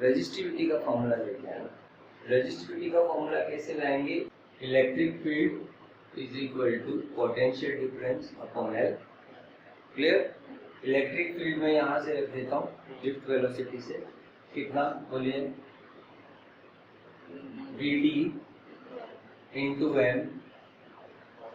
Resistivity का formula लेके आना। रेजिस्टिविटी का फॉर्मूला कैसे लाएंगे? Electric field is equal to potential difference upon L. Clear? Electric field में यहाँ से रख देता हूँ ड्रिफ्ट वेलोसिटी से, कितना बोलिए, Vd इंटू एम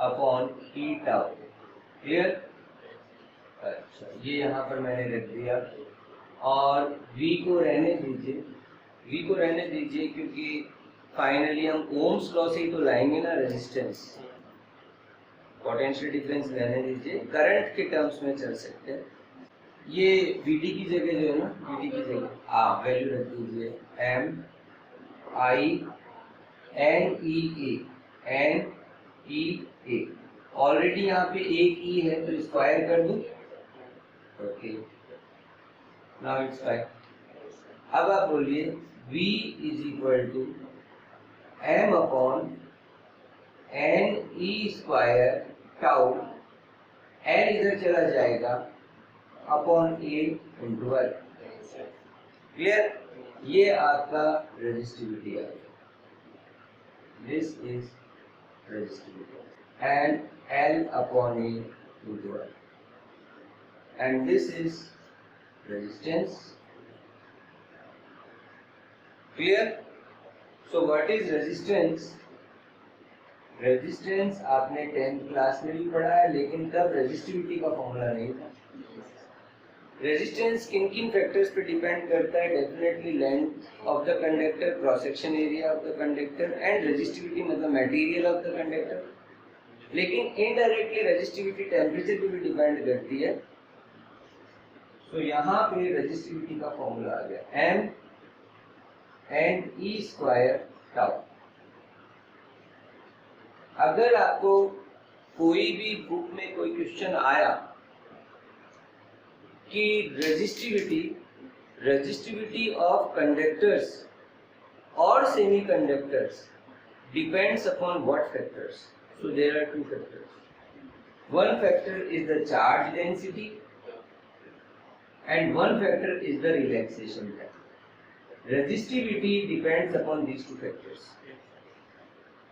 अपॉन ई टाउ। क्लियर? अच्छा, ये यहाँ पर मैंने रख दिया और V को रहने दीजिए, V को रहने दीजिए क्योंकि फाइनली हम ओम्स लॉ से ही तो लाएंगे ना रेजिस्टेंस। पोटेंशियल डिफरेंस रहने दीजिए, करंट के टर्म्स में चल सकते हैं। ये Vd की जगह जो है ना, Vd की जगह वैल्यू रख दीजिए M I N E A. Already यहाँ पे एक ई है तो स्क्वायर कर दूं। Okay, now it's fine. अब आप बोलिए V is equal to M upon N E square tau, N इधर चला जाएगा upon A into L. Clear? ये आपका रेजिस्टिविटी है। This is resistivity and L upon A into L, and this is resistance. Clear? So what is resistance? Resistance आपने 10th class में भी पढ़ा है, लेकिन तब रेजिस्टिविटी का फॉर्मूला नहीं था। रेजिस्टेंस किन किन फैक्टर्स पे डिपेंड करता है? Definitely length of the conductor, cross section area of the conductor and resistivity मतलब मटेरियल ऑफ द कंडक्टर। लेकिन इनडायरेक्टली रेजिस्टिविटी टेम्परेचर पे भी डिपेंड करती है। तो यहाँ पे रेजिस्टिविटी का फॉर्मूला आ गया M and E square tau. अगर आपको कोई भी बुक में कोई क्वेश्चन आया कि रेजिस्टिविटी ऑफ कंडक्टर्स और semiconductors depends upon what factors? So there are two factors. One factor is the charge density and one factor is the relaxation time. Resistivity depends upon these two factors.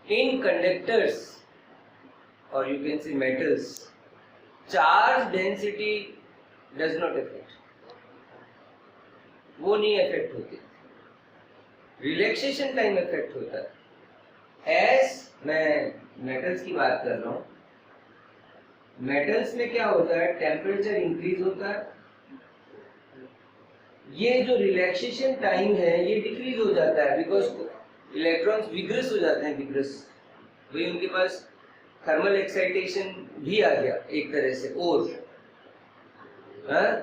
In conductors, or you can say metals, charge density does not affect. वो नहीं affect होती, relaxation time affect होता है। As मैं metals की बात कर रहा हूँ, metals में क्या होता है? टेम्परेचर इंक्रीज होता है, ये जो रिलैक्सेशन टाइम है ये डिक्रीज हो जाता है बिकॉज इलेक्ट्रॉन्स विग्रस हो जाते हैं। विग्रस वही उनके पास थर्मल एक्साइटेशन भी आ गया एक तरह से,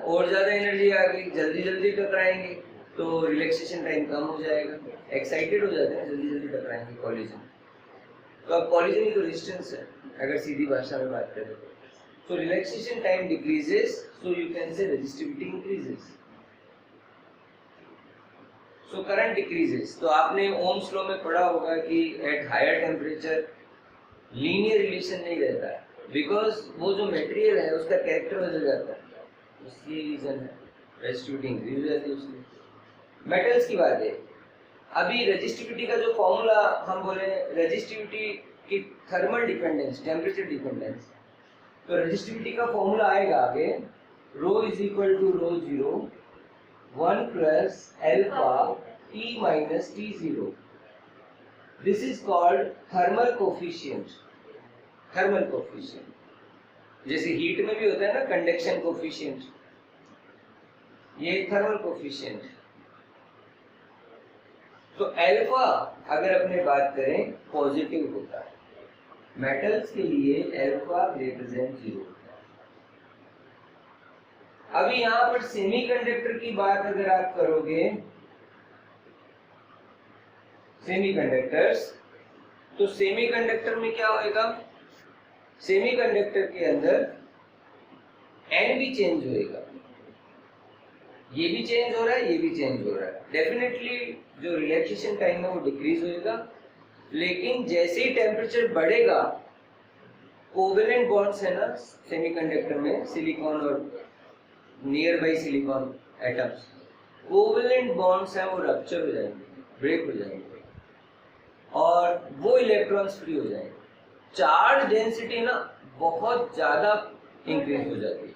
और ज्यादा एनर्जी आ गई, जल्दी जल्दी टकराएंगे तो रिलैक्सेशन टाइम कम हो जाएगा। एक्साइटेड हो जाते हैं, जल्दी जल्दी टकराएंगे कॉलिजन। तो अब कॉलिजन ही तो रेजिस्टेंस है अगर सीधी भाषा में बात करें। तो relaxation time decreases, so you can say resistivity increases, so current decreases. तो आपने ओम्स लॉ में पढ़ा होगा कि at higher temperature linear relation नहीं रहता है बिकॉज वो जो मटेरियल है उसका कैरेक्टर बदल जाता है, उसकी रीजन है रेजिस्टिविटी इंक्रीज हो जाती है उसमें। मेटल्स की बात है, अभी रेजिस्टिविटी का जो फॉर्मूला हम बोले रेजिस्टिविटी की थर्मल डिपेंडेंस, टेम्परेचर डिपेंडेंस, तो रेजिस्टिविटी का फॉर्मूला आएगा आगे rho is equal to rho zero 1 plus alpha T minus T0. This is called thermal coefficient. Thermal coefficient. जैसे हीट में भी होता है ना कंडक्शन कोफिशिएंट, ये थर्मल कोफिशिएंट। तो अल्फा अगर अपने बात करें पॉजिटिव होता है, मेटल्स के लिए अल्फा ग्रेटर देन 0। अभी यहाँ पर सेमीकंडक्टर की बात अगर आप करोगे, सेमीकंडक्टर्स, तो सेमीकंडक्टर में क्या होएगा? सेमीकंडक्टर के अंदर एन भी चेंज होएगा, ये भी चेंज हो रहा है, ये भी चेंज हो रहा है। डेफिनेटली जो रिलैक्सेशन टाइम है वो डिक्रीज होएगा, लेकिन जैसे ही टेम्परेचर बढ़ेगा, कोवेलेंट बॉन्ड्स है ना सेमीकंडक्टर में, सिलिकॉन और near by silicon atoms, covalent bonds हैं वो रप्चर हो जाएंगे, ब्रेक हो जाएंगे और वो इलेक्ट्रॉन्स फ्री हो जाएंगे। चार्ज डेंसिटी ना बहुत ज्यादा इंक्रीज हो जाती है,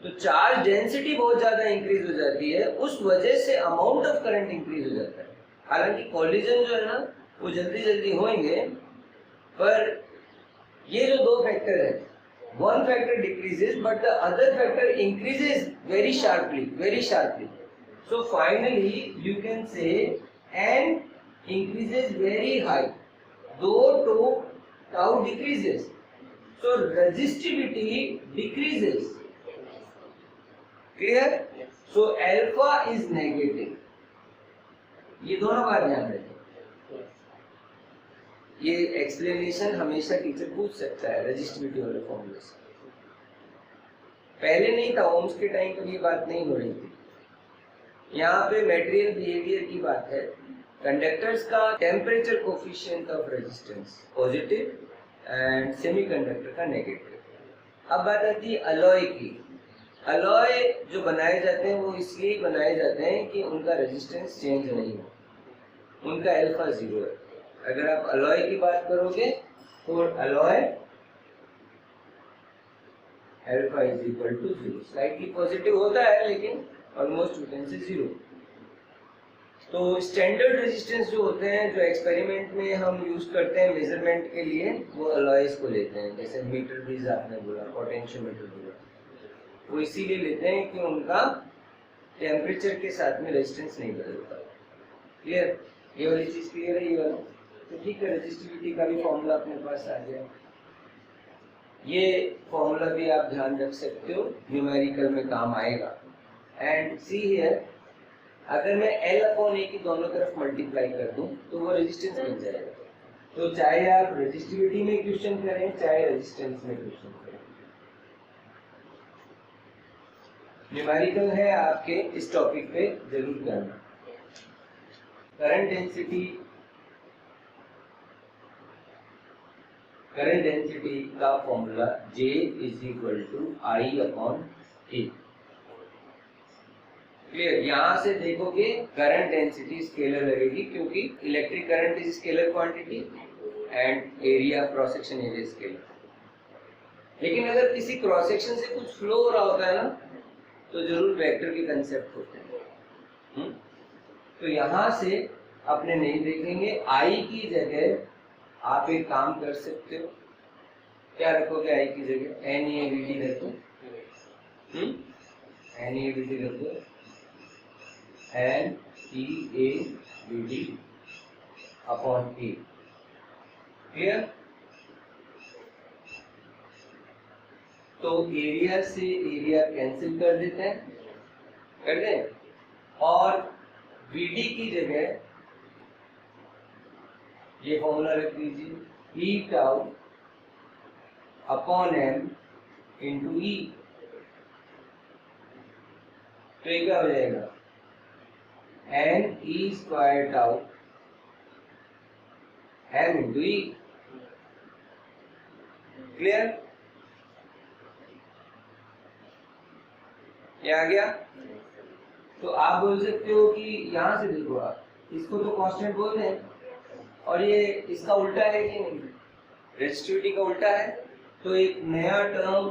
तो चार्ज डेंसिटी बहुत ज्यादा इंक्रीज हो जाती है, उस वजह से अमाउंट ऑफ करंट इंक्रीज हो जाता है। हालांकि कॉलिजन जो है ना वो जल्दी जल्दी होंगे, पर ये जो दो फैक्टर है, one factor decreases but the other factor increases very sharply. So finally you can say n increases very high, though tau decreases, so resistivity decreases. Clear? So alpha is negative. ये दोनों बात ध्यान रखें। ये explanation हमेशा teacher पूछ सकता है रेजिस्टिविटी वाले फॉर्मूले से। पहले नहीं था, ओम्स के टाइम पर ये बात नहीं हो रही थी। यहाँ पे मटेरियल बिहेवियर की बात है। कंडक्टर्स का temperature coefficient of resistance positive and semiconductor का नेगेटिव। अब बात आती है अलॉय की। अलॉय जो बनाए जाते हैं वो इसलिए बनाए जाते हैं कि उनका रेजिस्टेंस चेंज नहीं हो, उनका अल्फा 0 है। अगर आप अलॉय की बात करोगे तो alloy alpha is equal to 0, slightly positive होता है लेकिन ऑलमोस्ट यू कैन से 0। तो स्टैंडर्ड रेजिस्टेंस जो होते हैं, जो एक्सपेरिमेंट में हम यूज करते हैं मेजरमेंट के लिए, वो अलॉयज को लेते हैं। जैसे मीटर ब्रिज आपने बोला, पोटेंशियोमीटर बोला, वो इसीलिए लेते हैं कि उनका टेम्परेचर के साथ में रेजिस्टेंस नहीं बदलता। क्लियर? ये वाली चीज क्लियर है? ये वाला तो ठीक है। रेजिस्टिविटी का भी फॉर्मूला अपने पास आ गया। ये फॉर्मूला भी आप ध्यान रख सकते हो, न्यूमेरिकल में काम आएगा। एंड सी हियर, अगर मैं L/A की दोनों तरफ मल्टीप्लाई कर दूं तो वो रेजिस्टेंस बन जाएगा। तो चाहे आप रेजिस्टिविटी में क्वेश्चन करें चाहे रेजिस्टेंस में क्वेश्चन करें, न्यूमेरिकल है आपके, इस टॉपिक पे जरूर करना। करंट डेंसिटी का formula J is equal to I/A। Clear? यहां से देखोगे करंट डेंसिटी स्केलर लगेगी, क्योंकि electric current is scalar quantity and area, cross section area scalar. लेकिन अगर किसी क्रॉस सेक्शन से कुछ फ्लो हो रहा होता है ना, तो जरूर वेक्टर के कंसेप्ट होते हैं। तो यहां से अपने नहीं देखेंगे, I की जगह आप एक काम कर सकते हो। क्या रखोगे I की जगह? NAVD रखो, NAVD रखो, NEAVD अपॉन A। क्लियर? तो एरिया से एरिया कैंसिल कर देते हैं, कर दें, और VD की जगह ये फॉर्मूला रख दीजिए, E tau upon M into E। तो ये क्या हो जाएगा? NE square tau M into E। Clear? ये आ गया। तो आप बोल सकते हो कि यहां से देखो, आप इसको तो कांस्टेंट बोलते हैं और ये इसका उल्टा है कि नहीं? रेजिस्टिविटी का उल्टा है। तो एक नया टर्म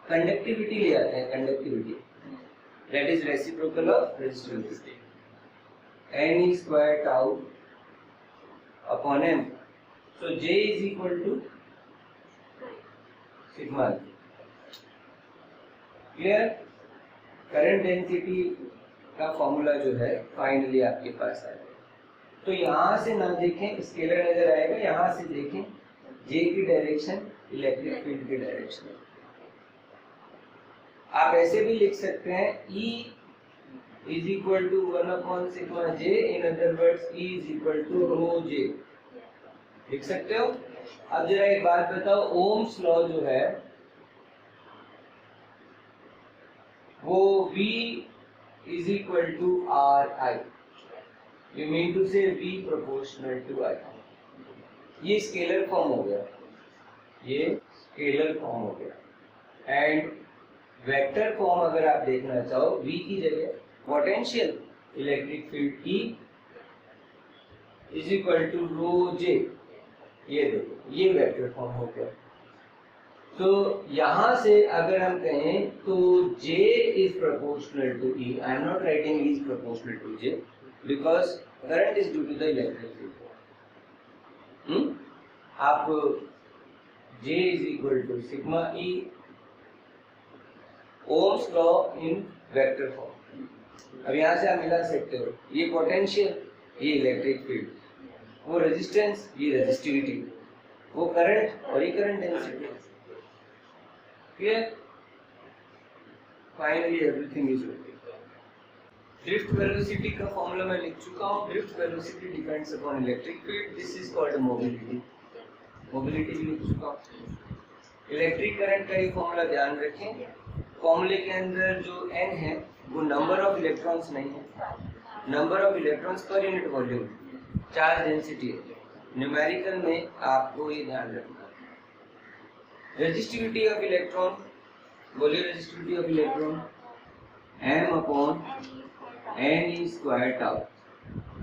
कंडक्टिविटी ले आते हैं, conductivity, that is reciprocal of resistivity. NE square tau upon M। So J is equal to sigma. Clear? Current density का फॉर्मूला जो है फाइनली आपके पास आ जाएगा। तो यहां से ना देखें, स्केलर नजर आएगा, यहां से देखें J की डायरेक्शन इलेक्ट्रिक फील्ड की डायरेक्शन। आप ऐसे भी लिख सकते हैं, E is equal to 1 upon sigma J, in other words E is equal to rho J। लिख सकते हो? अब जरा एक बात बताओ, ओम्स लॉ जो है वो V is equal to RI। You mean to say V proportional to I। ये स्केलर फॉर्म हो गया, ये स्केलर फॉर्म हो गया। एंड वेक्टर फॉर्म अगर आप देखना चाहो, V की जगह potential electric field E is equal to rho J. ये देखो ये वेक्टर फॉर्म हो गया। तो यहां से अगर हम कहें तो J is proportional to E, I am not writing E is proportional to J because current is due to the electric field. आप J is equal to sigma E, Ohm's law in vector form. अब यहाँ से आप मिला सकते हो, ये potential, ये इलेक्ट्रिक फील्ड, वो रेजिस्टेंस, ये रेजिस्टिविटी, वो करंट और ये current density. Clear? Finally everything is okay. Drift velocity का फॉर्मूला मैं लिख चुका हूँ। Drift velocity depends upon electric field, this is called mobility. Mobility लिख चुका हूँ। इलेक्ट्रिक करंट का ये फॉर्मूला ध्यान रखें। फॉर्मूले के अंदर जो n है वो नंबर ऑफ इलेक्ट्रॉन्स नहीं है, number of electrons per unit volume, charge density है। न्यूमेरिकल में आपको ये ध्यान रखना है। रेजिस्टिविटी ऑफ इलेक्ट्रॉन, बोलिए resistivity of electron m upon n square tau.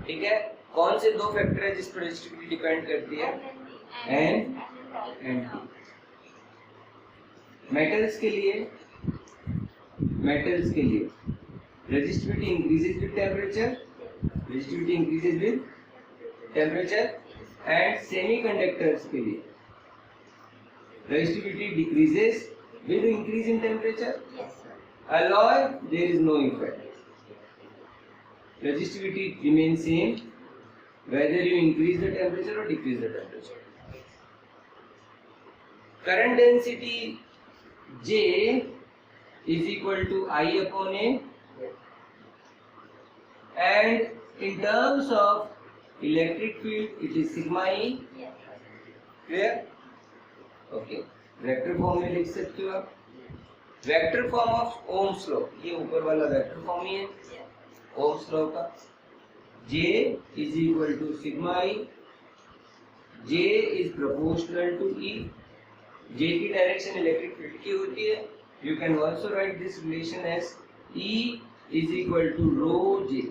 ठीक है, कौन से दो फैक्टर है जिस पर रेजिस्टिविटी डिपेंड करती है? n and t। मेटल्स के लिए resistivity increases with temperature, resistivity increases with temperature, and semiconductors के लिए resistivity decreases with increase in temperature. Alloy there is no effect, resistivity remains same whether you increase the temperature or decrease the temperature. Current density J is equal to I upon A, and in terms of electric field it is sigma E. Clear? Okay. Vector form में लिख सकते हो आप। Vector form of Ohm's law, ये ऊपर वाला vector form ही है Ohm's law का। J is equal to sigma E, J is proportional to E। J की डायरेक्शन इलेक्ट्रिक फील्ड की होती है। You can also write this relation as E is equal to rho J।